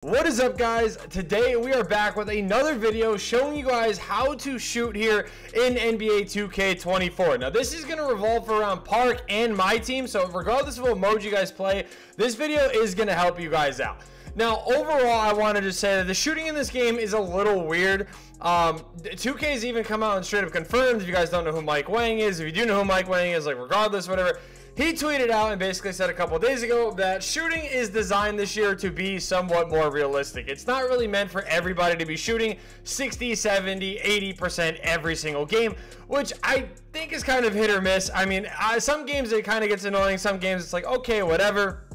What is up, guys? Today we are back with another video showing you guys how to shoot here in NBA 2K24. Now this is going to revolve around Park and Myteam, so regardless of what mode you guys play, this video is going to help you guys out. Now overall, I wanted to say that the shooting in this game is a little weird. 2K's even come out and straight up confirmed. If you guys don't know who Mike Wang is, if you do know who Mike Wang is, like regardless, whatever, he tweeted out and basically said a couple of days ago that shooting is designed this year to be somewhat more realistic. It's not really meant for everybody to be shooting 60, 70, 80% every single game, which I think is kind of hit or miss. I mean, some games it kind of gets annoying. Some games it's like, okay, whatever.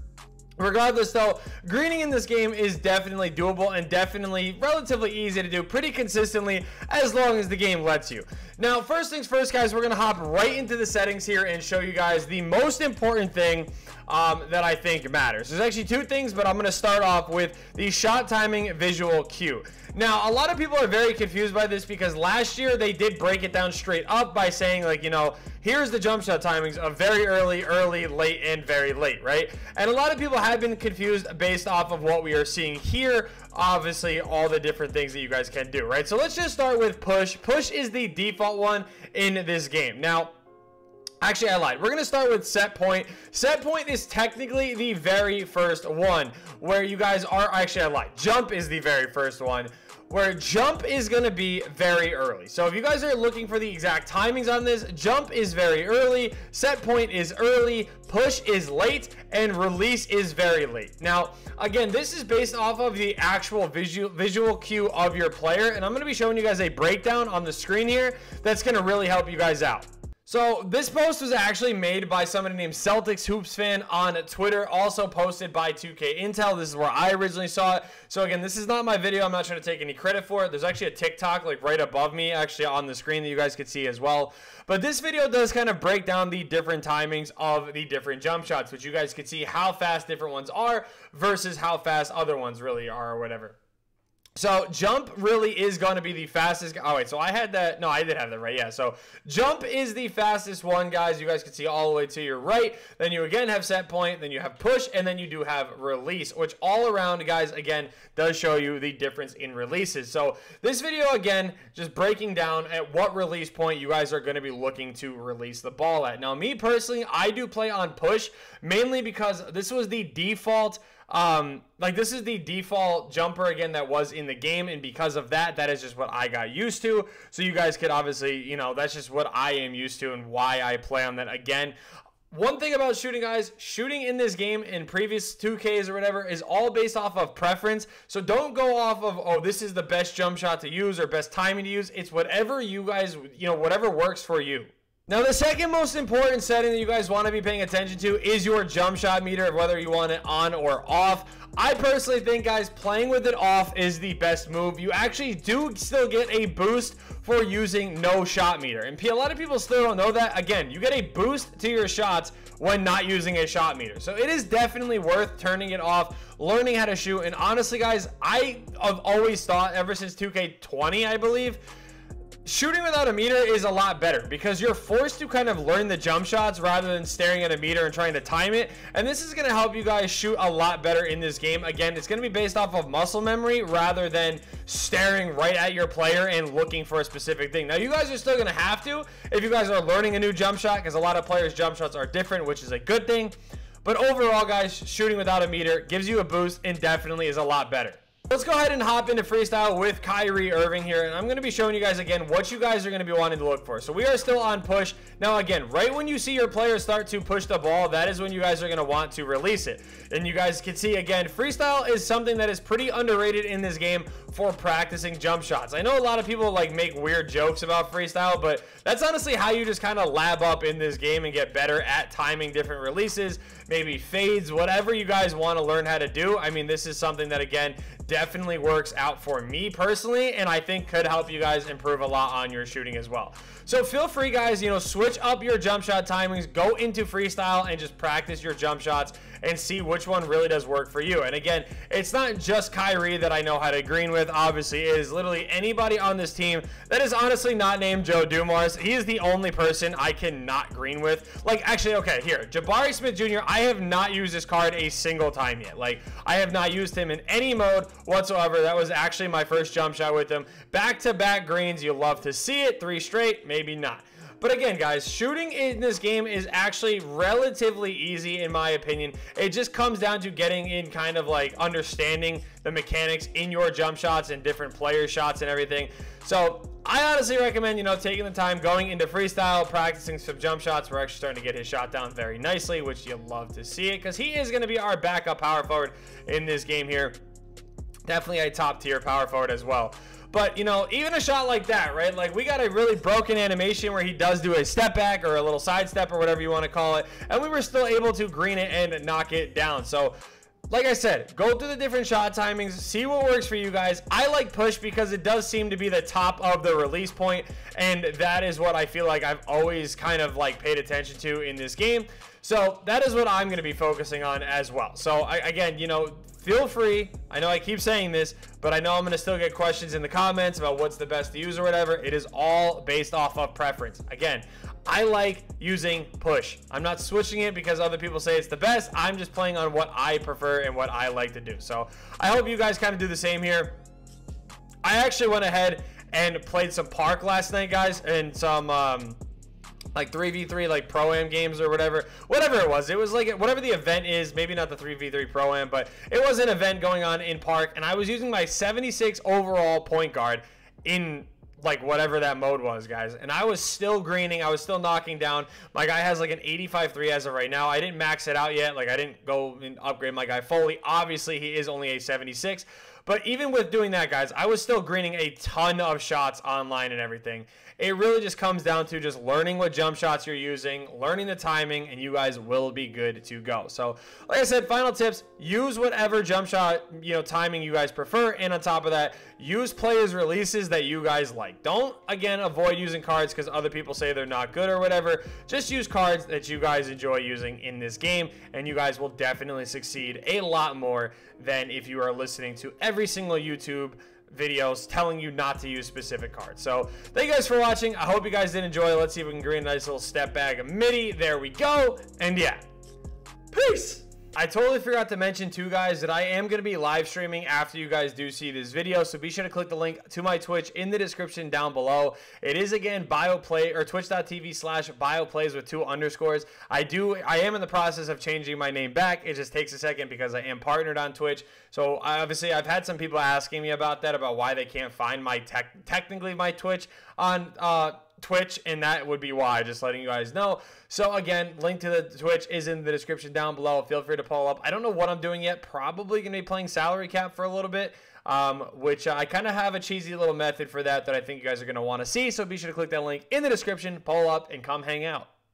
Regardless though, greening in this game is definitely doable and definitely relatively easy to do pretty consistently as long as the game lets you. Now, first things first, guys, we're going to hop right into the settings here and show you guys the most important thing that I think matters. There's actually two things, but I'm going to start off with the shot timing visual cue. Now, a lot of people are very confused by this because last year they did break it down straight up by saying, like, you know, here's the jump shot timings of very early, late, and very late, right? And a lot of people have been confused based off of what we are seeing here. Obviously, all the different things that you guys can do, right? So let's just start with push. Push is the default one in this game. Now, actually, I lied. We're going to start with set point. Set point is technically the very first one where you guys are... Actually, I lied. Jump is the very first one where jump is going to be very early. So if you guys are looking for the exact timings on this, jump is very early, set point is early, push is late, and release is very late. Now, again, this is based off of the actual visual cue of your player, and I'm going to be showing you guys a breakdown on the screen here that's going to really help you guys out. So this post was actually made by somebody named Celtics Hoops Fan on Twitter, also posted by 2K Intel. This is where I originally saw it. So again, this is not my video. I'm not trying to take any credit for it. There's actually a TikTok like right above me, actually on the screen, that you guys could see as well. But this video does kind of break down the different timings of the different jump shots, which you guys could see how fast different ones are versus how fast other ones really are or whatever. So jump really is going to be the fastest. Oh wait, so I had that. No, I did have that right. Yeah, so jump is the fastest one, guys. You guys can see all the way to your right. Then you again have set point, then you have push, and then you do have release, which all around, guys, again, does show you the difference in releases. So this video, again, just breaking down at what release point you guys are going to be looking to release the ball at. Now, me personally, I do play on push, mainly because this was the default this is the default jumper again that was in the game, and because of that, that is just what I got used to. So you guys could obviously, you know, that's just what I am used to and why I play on that. Again, one thing about shooting, guys, shooting in this game in previous 2Ks or whatever is all based off of preference. So don't go off of, oh, this is the best jump shot to use or best timing to use. It's whatever you guys, you know, whatever works for you. Now, the second most important setting that you guys want to be paying attention to is your jump shot meter, whether you want it on or off. I personally think, guys, playing with it off is the best move. You actually do still get a boost for using no shot meter. And a lot of people still don't know that. Again, you get a boost to your shots when not using a shot meter. So it is definitely worth turning it off, learning how to shoot. And honestly, guys, I have always thought, ever since 2K20, I believe, shooting without a meter is a lot better because you're forced to kind of learn the jump shots rather than staring at a meter and trying to time it. And this is going to help you guys shoot a lot better in this game. Again, it's going to be based off of muscle memory rather than staring right at your player and looking for a specific thing. Now, you guys are still going to have to if you guys are learning a new jump shot, because a lot of players' jump shots are different, which is a good thing. But overall, guys, shooting without a meter gives you a boost and definitely is a lot better. Let's go ahead and hop into freestyle with Kyrie Irving here, and I'm going to be showing you guys again what you guys are going to be wanting to look for. So we are still on push. Now again, right when you see your player start to push the ball, that is when you guys are going to want to release it. And you guys can see again, freestyle is something that is pretty underrated in this game for practicing jump shots. I know a lot of people like make weird jokes about freestyle, but that's honestly how you just kind of lab up in this game and get better at timing different releases, maybe fades, whatever you guys want to learn how to do. I mean, this is something that, again, definitely works out for me personally, and I think could help you guys improve a lot on your shooting as well. So feel free, guys, you know, switch up your jump shot timings, go into freestyle and just practice your jump shots and see which one really does work for you. And again, it's not just Kyrie that I know how to green with. Obviously, it is literally anybody on this team that is honestly not named Joe Dumars. He is the only person I cannot green with. Like, actually, okay, here, Jabari Smith Jr., I have not used this card a single time yet. Like, I have not used him in any mode whatsoever. That was actually my first jump shot with him. Back-to-back greens, you love to see it. 3 straight, maybe not. But again, guys, shooting in this game is actually relatively easy in my opinion. It just comes down to getting in kind of like understanding the mechanics in your jump shots and different player shots and everything. So I honestly recommend, you know, taking the time, going into freestyle, practicing some jump shots. We're actually starting to get his shot down very nicely, which you'll love to see it because he is going to be our backup power forward in this game here. Definitely a top tier power forward as well. But, you know, even a shot like that, right? Like, we got a really broken animation where he does do a step back or a little side step or whatever you want to call it. And we were still able to green it and knock it down. So, like I said, go through the different shot timings, see what works for you guys. I like push because it does seem to be the top of the release point, and that is what I feel like I've always kind of like paid attention to in this game. So that is what I'm going to be focusing on as well. So again, you know, feel free. I know I keep saying this, but I know I'm going to still get questions in the comments about what's the best to use or whatever. It is all based off of preference. Again, I like using push. I'm not switching it because other people say it's the best. I'm just playing on what I prefer and what I like to do. So I hope you guys kind of do the same here. I actually went ahead and played some Park last night, guys, and some like 3v3 like Pro-Am games or whatever it was. It was like whatever the event is, maybe not the 3v3 Pro-Am, but it was an event going on in Park, and I was using my 76 overall point guard in like whatever that mode was, guys, and I was still greening. I was still knocking down. My guy has like an 85-3 as of right now. I didn't max it out yet. Like, I didn't go and upgrade my guy fully. Obviously, he is only a 76, but even with doing that, guys, I was still greening a ton of shots online and everything. It really just comes down to just learning what jump shots you're using, learning the timing, and you guys will be good to go. So, like I said, final tips, use whatever jump shot, you know, timing you guys prefer, and on top of that, use players' releases that you guys like. Don't, again, avoid using cards because other people say they're not good or whatever. Just use cards that you guys enjoy using in this game, and you guys will definitely succeed a lot more than if you are listening to every single YouTube videos telling you not to use specific cards. So thank you guys for watching. I hope you guys did enjoy. Let's see if we can green a nice little step bag of midi. There we go. And yeah, peace. I totally forgot to mention too, guys, that I am going to be live streaming after you guys do see this video, so be sure to click the link to my Twitch in the description down below. It is again BioPlay or twitch.tv/BioPlays with 2 underscores. I am in the process of changing my name back. It just takes a second because I am partnered on Twitch. So obviously I've had some people asking me about that, about why they can't find my technically my Twitch on Twitch, and that would be why, just letting you guys know. So again, link to the Twitch is in the description down below. Feel free to pull up. I don't know what I'm doing yet. Probably gonna be playing salary cap for a little bit, which I kind of have a cheesy little method for that I think you guys are gonna want to see. So be sure to click that link in the description, pull up, and come hang out.